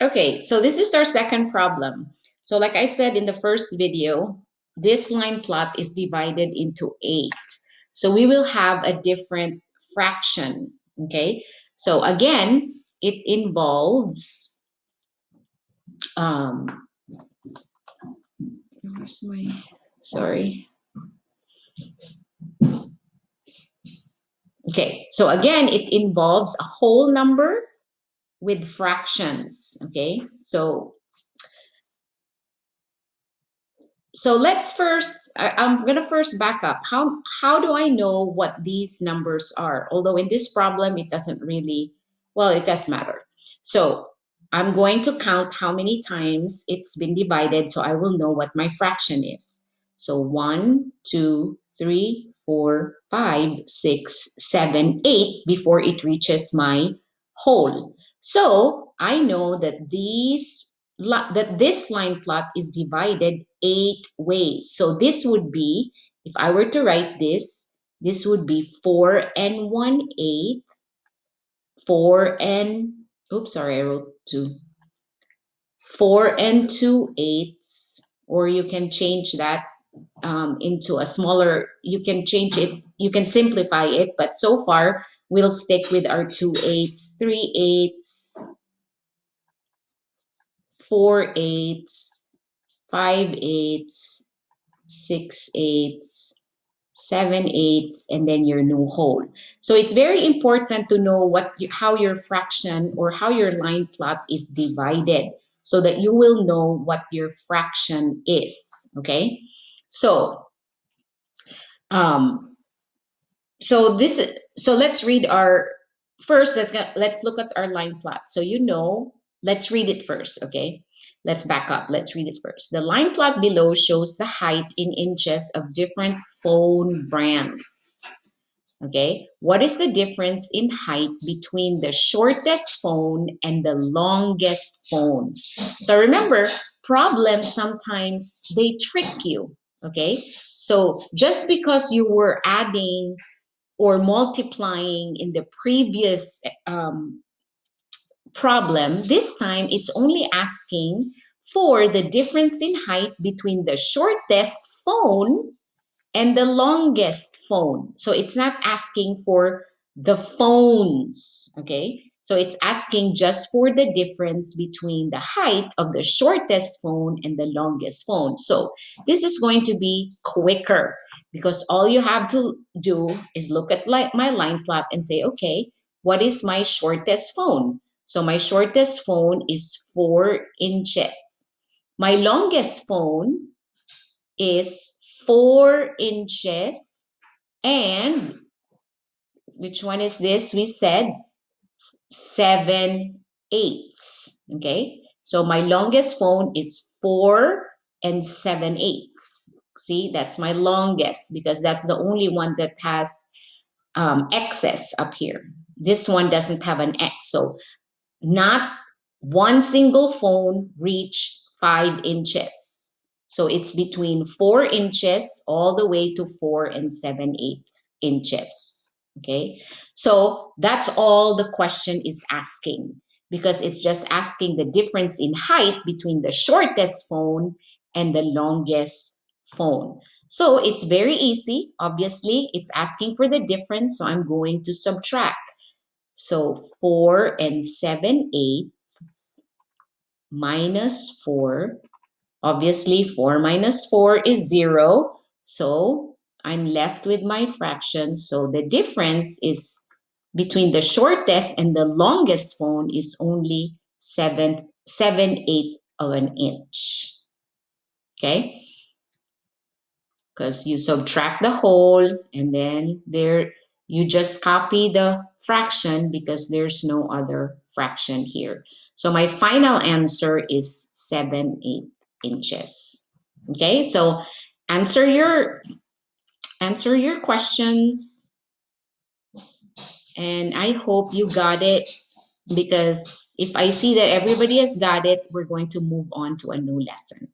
Okay, so this is our second problem. So like I said in the first video, this line plot is divided into 8. So we will have a different fraction, okay? So again, it involves, um, where's my, sorry. Okay, so again, it involves a whole number with fractions, okay? So let's first, I'm going to first back up. How do I know what these numbers are? Although in this problem, it doesn't really, well, it does matter. So I'm going to count how many times it's been divided so I will know what my fraction is. So 1, 2, 3, 4, 5, 6, 7, 8 before it reaches my whole. So I know that this line plot is divided 8 ways. So this would be, if I were to write this would be 4 and 1/8, 4 and, oops, sorry, I wrote 2. 4 and 2/8, or you can change that into a smaller, you can change it, you can simplify it, but so far we'll stick with our 2/8, 3/8, 4/8, 5/8, 6/8, 7/8, and then your new whole. So it's very important to know how your fraction or how your line plot is divided so that you will know what your fraction is. Okay, so um, so let's read our first. Let's look at our line plot. So let's read it first. Okay, let's back up. Let's read it first. The line plot below shows the height in inches of different phone brands. Okay, what is the difference in height between the shortest phone and the longest phone? So remember, problems sometimes they trick you. Okay, so just because you were adding or multiplying in the previous problem, this time it's only asking for the difference in height between the shortest phone and the longest phone. So it's not asking for the phones, okay? So it's asking just for the difference between the height of the shortest phone and the longest phone. So this is going to be quicker because all you have to do is look at my line plot and say, okay, what is my shortest phone? So my shortest phone is 4 inches. My longest phone is 4 inches, and which one is this? We said 7/8. Okay, so my longest phone is 4 and 7/8. See, that's my longest because that's the only one that has x's up here. This one doesn't have an x, so not one single phone reached 5 inches. So it's between 4 inches all the way to 4 and 7/8 inches. Okay, so that's all the question is asking because it's just asking the difference in height between the shortest phone and the longest phone. So it's very easy. Obviously, it's asking for the difference, so I'm going to subtract. So 4 and 7/8 minus 4. Obviously, 4 minus 4 is 0. So I'm left with my fraction. So the difference is between the shortest and the longest phone is only 7/8 of an inch. Okay? Because you subtract the whole and then there you just copy the fraction because there's no other fraction here. So my final answer is 7/8 inches. Okay, so answer your questions, and I hope you got it, because if I see that everybody has got it, we're going to move on to a new lesson.